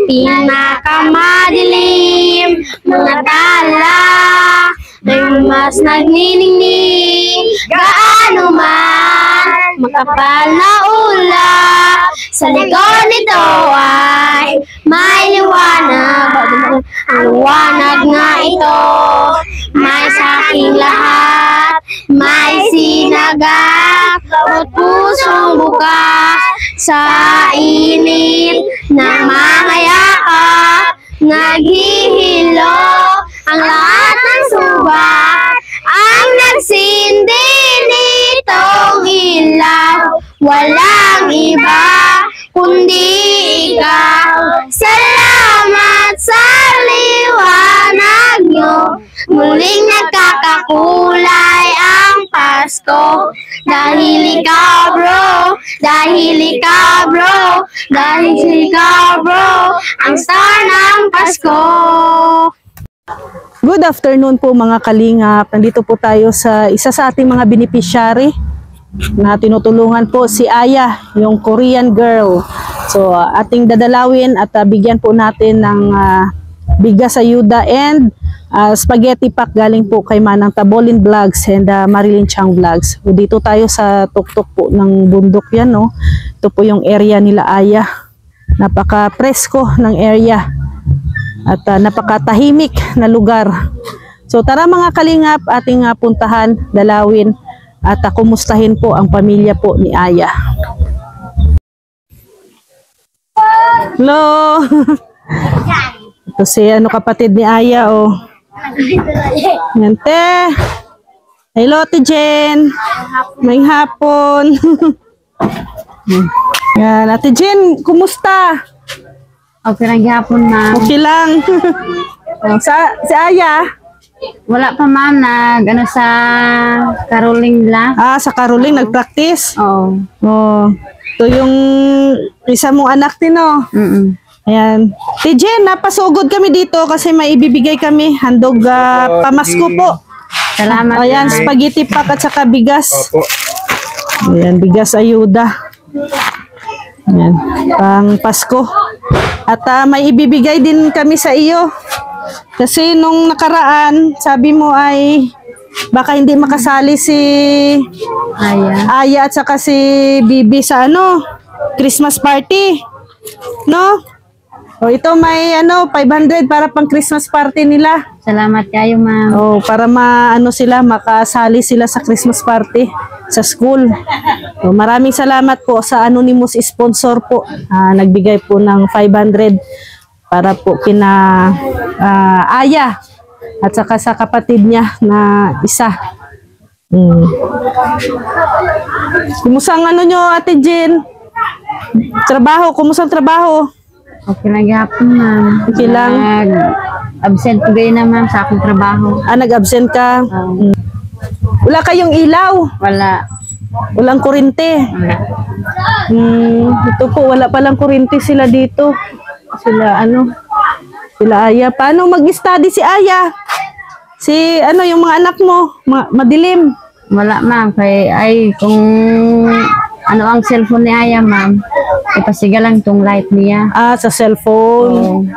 pinakamadilim, mga tala ay mas nagniningning. Gaano man makapal na ulap, sa likod nito ay may liwanag. Ang liwanag nga ito may sa aking lahat, may sinagap at pusong bukas. Sa init na mga yakap, naghihilo ang lahat ng sugat. Ang nagsindi nitong ilaw, walang iba kundi ikaw. Salamat sa liwanag nyo, muling nagkakakulay ang Pasko. Dahil ikaw bro, dahil ikaw bro, dahil ikaw bro, ang star ng Pasko. Good afternoon po mga kalingap. Nandito po tayo sa isa sa ating mga beneficiary na tinutulungan po si Aya, yung Korean girl. So ating dadalawin at bigyan po natin ng bigas ayuda and spaghetti pack galing po kay Manang Tabolin Vlogs and Marilyn Chang Vlogs. So, dito tayo sa tuktok po ng bundok yan, no? Ito po yung area nila Aya. Napaka-presko ng area at napakatahimik na lugar. So tara mga kalingap, ating puntahan, dalawin at kumustahin po ang pamilya po ni Aya. Hello! Ito si kapatid ni Aya, oh. Yan, te. Hello, te Jen. May hapon. Yan, ate Jen, kumusta? Okay lang hapon, ma'am. Okay lang. Si Aya? Wala pa, ma'am. Sa caroling lang. Sa caroling, nag-practice? Oo. Oh. Ito yung isa mong anak din, no? Ayan. Tijen, napasugod kami dito kasi may ibibigay kami. Handog pamasko po. Salamat. Ayan, spaghetti pack at saka bigas. Ayan, bigas ayuda. Ayan, pang Pasko. At may ibibigay din kami sa iyo. Kasi nung nakaraan, sabi mo ay baka hindi makasali si Aya at saka si Bibi sa Christmas party. No? O ito may 500 para pang Christmas party nila. Salamat kayo, ma'am. Oh, para sila makasali sila sa Christmas party sa school. So, maraming salamat po sa anonymous sponsor po. Nagbigay po ng 500 para po kina Aya at saka sa kapatid niya na isa. Kumusta ang nyo, Ate Jen? Trabaho, kumusta ang trabaho? Okay lang hapon, ma'am. Okay lang. Absent ko gayon naman sa aking trabaho. Nag-absent ka? Wala kayong ilaw? Wala. Walang kurente? Wala. Ito po, wala palang kurente sila dito. Sila Aya. Paano mag-study si Aya? Yung mga anak mo? Madilim? Wala, ma'am. Kung ang cellphone ni Aya, ma'am, ipasiga lang tong light niya. Sa cellphone.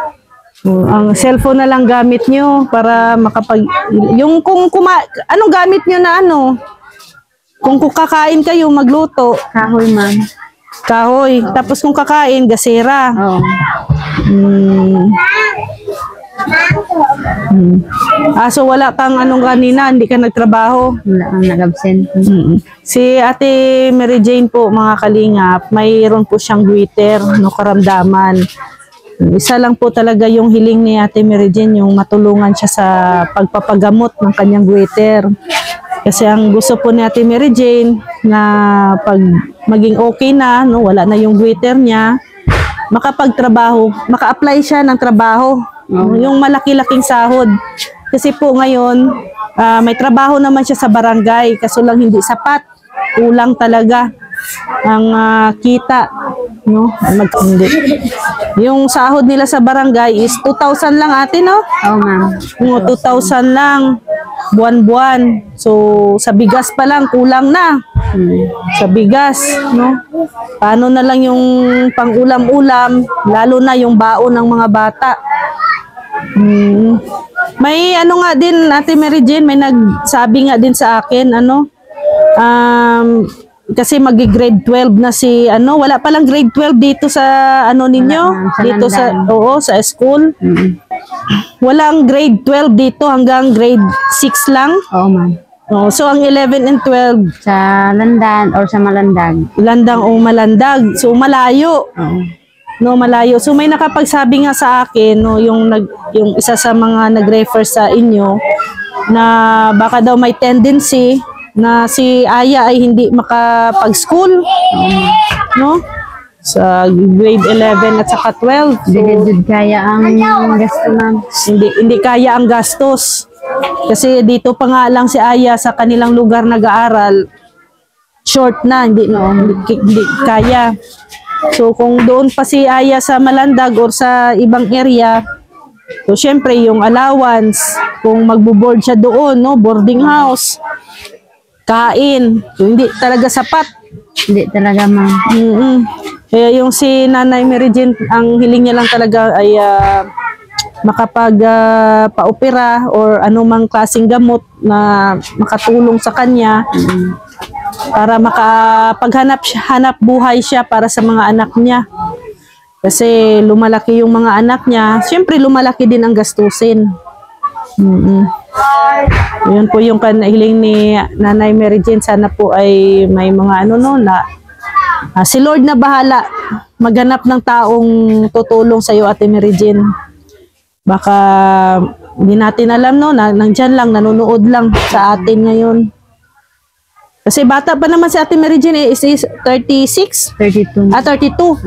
Ang cellphone na lang gamit nyo para anong gamit nyo na kung kakain kayo, magluto? Kahoy, ma'am. Kahoy. Tapos kung kakain, gasera. Oo. So wala kang kanina, hindi ka nagtrabaho? Wala kang nag-absent. Si Ate Mary Jane po, mga kalingap, mayroon po siyang goiter, karamdaman. Isa lang po talaga yung hiling ni Ate Mary Jane, yung matulungan siya sa pagpapagamot ng kanyang goiter. Kasi ang gusto po ni Ate Mary Jane na pag maging okay na, wala na yung goiter niya, makapagtrabaho, maka-apply siya ng trabaho. Yung malaki-laking sahod. Kasi po ngayon, may trabaho naman siya sa barangay, kaso lang hindi sapat. Kulang talaga ang kita. Hindi. Yung sahod nila sa barangay is 2,000 lang ate, no? Oo, ma'am. 2,000 lang buwan-buwan. So, sa bigas pa lang, kulang na. sa bigas, no? Paano na lang yung pang-ulam-ulam, lalo na yung baon ng mga bata. May ano nga din, Ate Mary Jane, may nagsabi nga din sa akin, kasi magi-grade 12 na si, wala palang grade 12 dito sa, ninyo, Sa dito sa, Landan. sa school. Walang grade 12 dito, hanggang grade 6 lang. Oo, ma'am. So, ang 11 and 12, Sa Landan or sa Malandag. landang o malandag. So, malayo. Oo. No, malayo. So, may nakapagsabi nga sa akin, no, yung isa sa mga nag-refer sa inyo, na baka daw may tendency na si Aya ay hindi makapag-school. No? Sa grade 11 at saka 12. So, Hindi kaya ang gasto, ma'am. hindi kaya ang gastos. Kasi dito pa nga lang si Aya sa kanilang lugar nag-aaral, short na, hindi kaya. So kung doon pa si Aya sa Malandag or sa ibang area, so syempre yung allowance, kung magbo-board siya doon, no, boarding house, kain, so hindi talaga sapat. Hindi talaga, ma'am. Kaya yung si Nanay Mary Jane, ang hiling niya lang talaga ay makapag-paopera or anumang klaseng gamot na makatulong sa kanya para makapaghanap buhay siya para sa mga anak niya. Kasi lumalaki yung mga anak niya, siyempre lumalaki din ang gastusin. Yun po yung hiling ni Nanay Mary Jane. Sana po ay may mga si Lord na bahala maghanap ng taong tutulong sa iyo, Ate Mary Jane. Baka hindi natin alam, no, nandyan lang, nanonood lang sa atin ngayon. Kasi bata pa naman si Ate Mary Jane, is 36? 32. 32.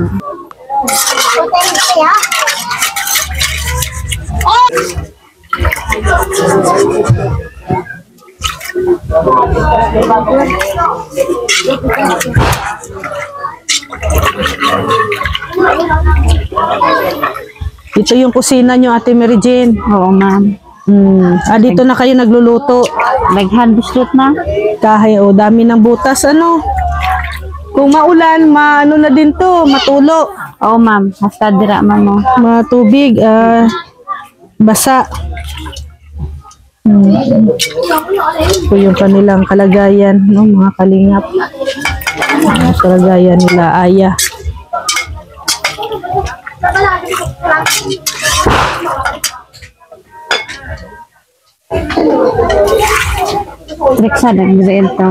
Ito yung kusina nyo, Ate Mary Jane. Oo, ma'am. Dito na kayo nagluluto. Nag-hand biscuit na. Kahit dami ng butas, Kung maulan, na din to, matulo. Oo, ma'am. Hasta dira, ma'am. Oh. Matubig, basa. Ito yung kanilang kalagayan, no, mga kalingap. Kalagayan nila, Aya. Treksa, nag-grade to.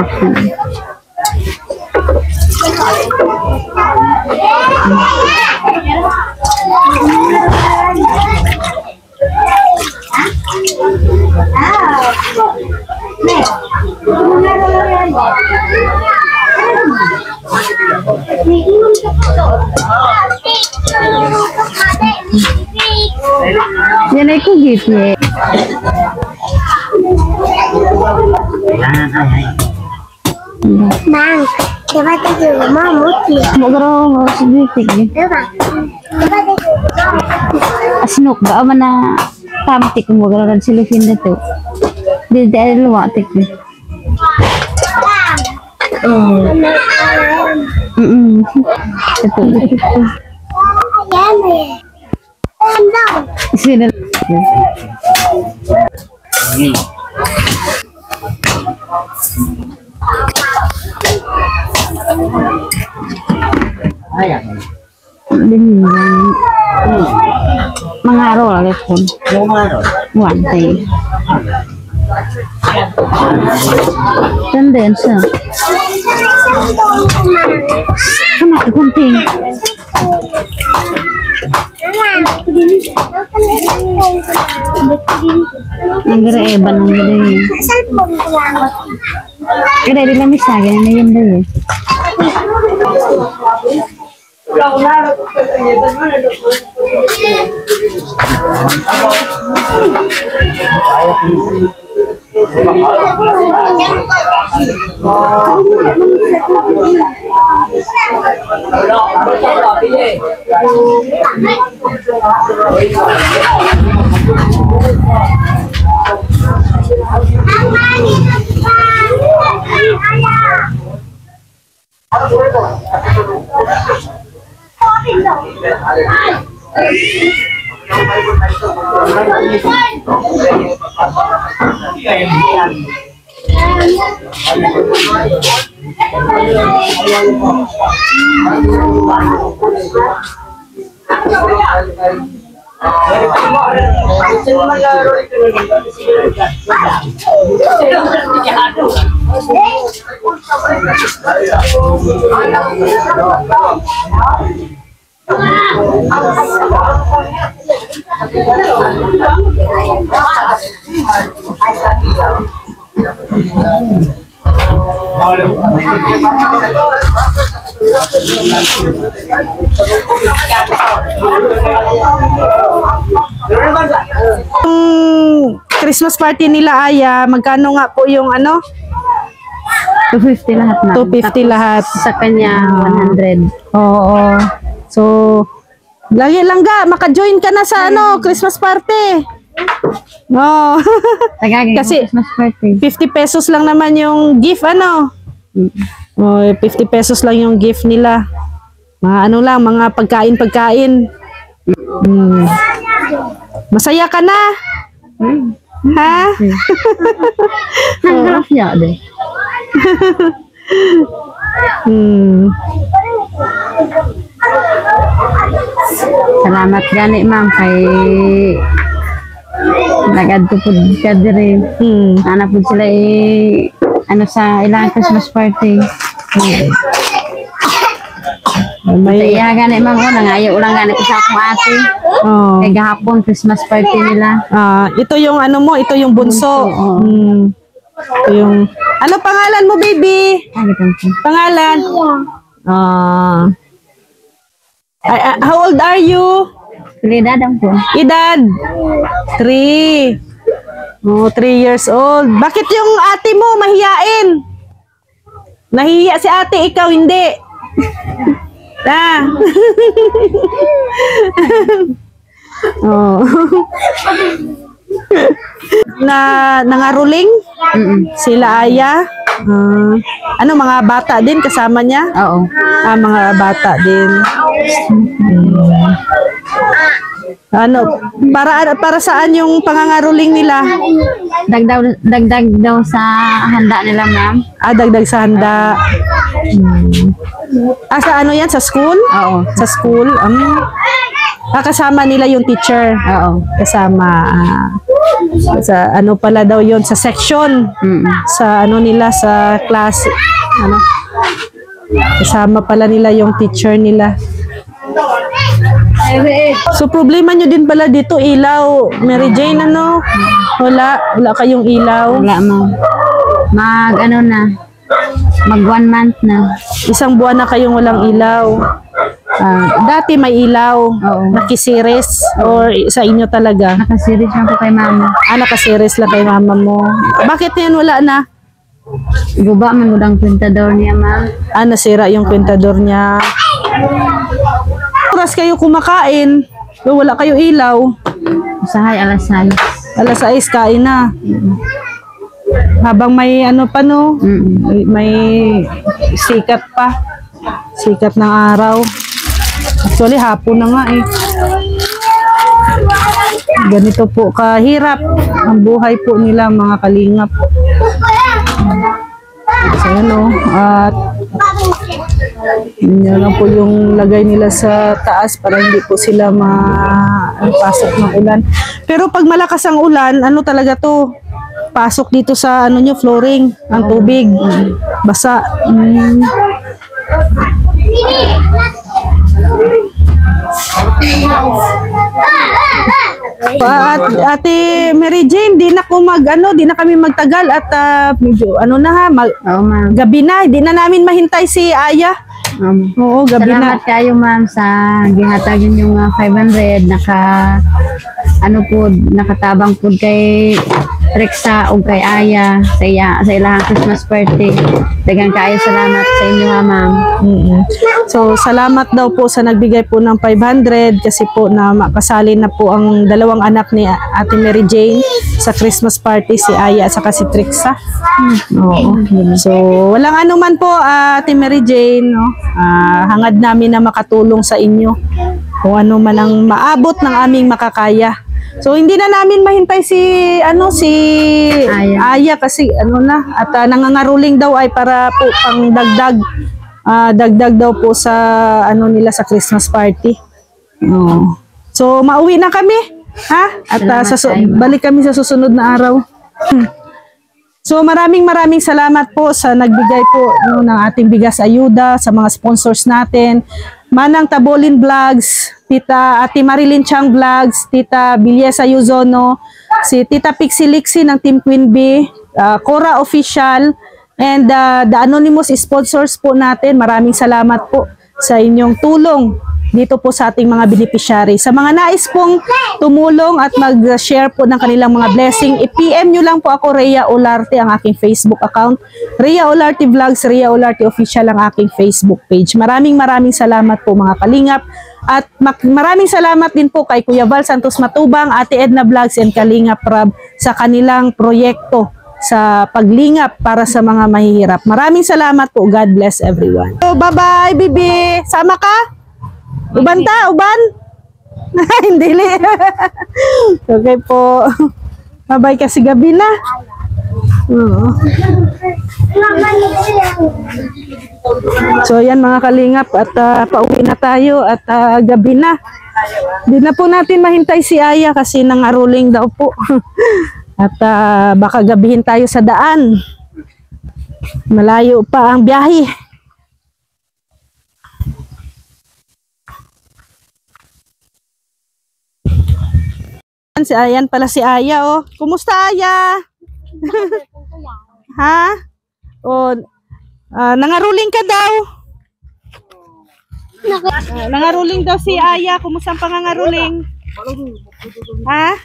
Yan ay kugit eh. Mang, coba tayo mau muti. Magro mo sibitik eh. Coba. Coba tayo. Asnok ba man na tamtik mo magro ran silifin na to. Di dahil luwatik eh. Ito. Ayan eh. Andang. Sino? Mga araw lagi po. Wantay. Tenden siya. Kanak kunting. Ang gara ba nung gano'n? Cellphone ko lang. Kaya di lang isa, ganyan na yun daw eh. Christmas party nila Aya, magkano nga po yung ano? 250 lahat na. 250 lahat. Sa kanya, 100. Oo. So, lagi lang ga, maka-join ka na sa ano, Christmas party. No. Tagagin Kasi- Christmas party. 50 pesos lang naman yung gift, ano? Oh, 50 pesos lang yung gift nila. Mga ano lang, mga pagkain-pagkain. Masaya ka na? Ha? Ang harap niya, de. Salamat gani, ma'am, kay nagad ko po ka diri. Ana po sila ano sa ilang Christmas party. May, Iya gani, ma'am, nangayo ulang gani ko sa akong ate. oh. Kay gahapon Christmas party nila. Ito yung ano mo, ito yung bunso. Ito yung, ano pangalan mo, baby? Ay, ganito. Pangalan? How old are you? Pilidadang po. Edad? 3. Oh, 3 years old. Bakit yung ate mo mahiyain? Nahihiya si ate, ikaw hindi. Oh. Nangaruling? Sila Aya? Ano, mga bata din kasama niya? Oo. Mga bata din. Ano, para saan yung pangangaruling nila? Dagdag daw sa handa nila, ma'am. Dagdag sa handa. Sa ano yan? Sa school? Oo. Sa school? Kasama nila yung teacher. Oo. Kasama. Sa ano pala daw yon, sa section. Sa ano nila, sa class. Ano? Kasama pala nila yung teacher nila. So problema nyo din pala dito, ilaw. Mary Jane, ano? Wala kayong ilaw. Wala, ma'am. Mag 1 month na. Isang buwan na kayong walang ilaw. Dati may ilaw. Oo. Nakisiris or sa inyo talaga? Nakasiris lang po kay mama. Nakasiris lang kay mama mo. Bakit yan wala na? Guba man udang kwentador niya, ma'am. Nasira yung kwentador niya. Oras kayo kumakain, wala kayo ilaw. Usahay alas 6. Alas 6 kain na. Habang may ano pa, no? May sikat pa. Sikat ng araw. Actually, hapon na nga eh. Ganito po kahirap ang buhay po nila, mga kalingap. So, at yun lang po yung lagay nila sa taas para hindi po sila pasok ng ulan. Pero pag malakas ang ulan, ano talaga to? Pasok dito sa ano nyo, flooring, ang tubig. Basa. Ate Mary Jane, di na kami magtagal at medyo gabi na, di na namin mahintay si Aya. Oo, gabi na. Salamat kayo, ma'am, sa gihatagin yung 500 nakatabang po kay Rexa o kay Aya sa ilahang Christmas party. Dagang kayo salamat sa inyo, ma'am. So, salamat daw po sa nagbigay po ng 500 kasi po na makasali na po ang dalawang anak ni Ate Mary Jane sa Christmas party, si Aya at saka si Trixa. Oo. So, walang anuman po, Ate Mary Jane, no? Hangad namin na makatulong sa inyo kung ano man ang maabot ng aming makakaya. So hindi na namin mahintay si Aya kasi at nangangaruling daw ay para po pang dagdag daw po sa nila sa Christmas party. So mauwi na kami, ha? At balik kami sa susunod na araw. So maraming salamat po sa nagbigay po ng ating bigas ayuda, sa mga sponsors natin. Manang Tabolin Vlogs, Ate Marilyn Chang Vlogs, Tita Bilyesa Yuzono, si Tita Pixie Lixie ng Team Queen Bee, Cora Official, and the anonymous sponsors po natin. Maraming salamat po sa inyong tulong dito po sa ating mga beneficiary. Sa mga nais pong tumulong at mag-share po ng kanilang mga blessing, i-PM nyo lang po ako, Rhea Olarte, ang aking Facebook account. Rhea Olarte Vlogs, Rhea Olarte Official ang aking Facebook page. Maraming salamat po mga kalingap. At maraming salamat din po kay Kuya Val Santos Matubang, Ate Edna Vlogs, and Kalingap Rab sa kanilang proyekto sa paglingap para sa mga mahihirap. Maraming salamat po. God bless everyone. So, bye-bye, Bibi. Sama ka? Uban ta? Uban? Hindi li. Okay po. Bye-bye kasi gabi na. So yan mga kalingap at pauwi na tayo at gabi na. Hindi na po natin mahintay si Aya kasi nangaruling daw po. At baka gabihin tayo sa daan. Malayo pa ang biyahe. Ayan pala si Aya, oh. Kumusta, Aya? Ha? Oh, nangaruling ka daw. Nangaruling daw si Aya. Kumusta ang pangangaruling? Ha?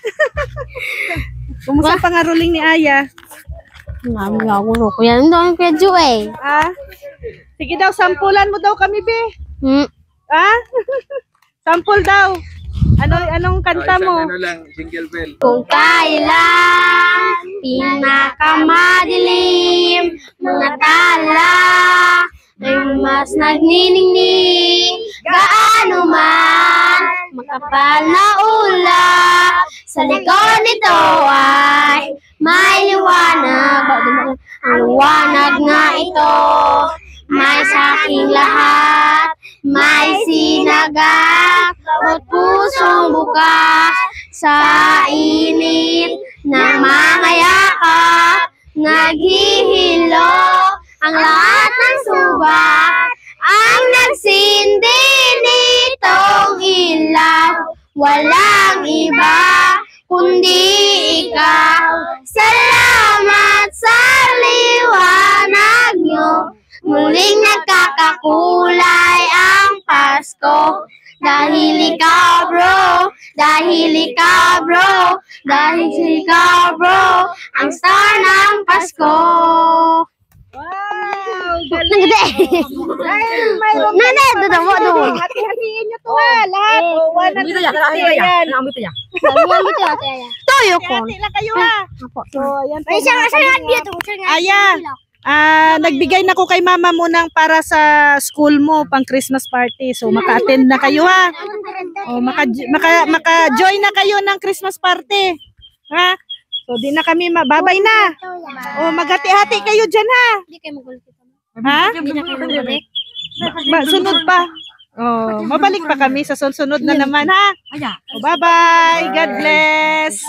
Kumusta ang pangaruling ni Aya? Mami ako no. Kuya nandun ang Kuya Ju eh. Ha? Sige daw, sampulan mo daw kami, be. Ha? Sample daw. Anong kanta mo? Jingle bell. Kung kailan pinakamadilim mga tala ay mas nagniningning gaano man makapal na ulap sa likod nito ay may liwanag. Ang liwanag nga ito may sa aking lahat, may sinagap at pusong bukas sa init ng mga yakap. Naghihilo ang lahat ng sugat, ang nagsindi nitong ilaw. Walang iba kundi ikaw. Salamat sa liwanag nyo. Muling nagkakakulay ang Pasko. Dahil ikaw bro, dahil ikaw bro, dahil ikaw bro, ang star ng Pasko. Wow! Nagde! Nana, dadawa doon. Hati-hatiin nyo to ha, lahat. O, 150 yan. Toyo ko. Hati lang kayo ha. So, ayan po. Aya. Nagbigay na ko kay mama mo ng para sa school mo, pang Christmas party. So, maka-attend na kayo ha. O, maka-join na kayo ng Christmas party. Ha? So, di na kami mababay na. O, maghati-hati kayo dyan ha. Hindi kayo magulit. Ha? Hindi na kayo magulit. Sunod pa. Oh, mabalik pa kami sa sunod na naman ha. O, bye-bye. God bless.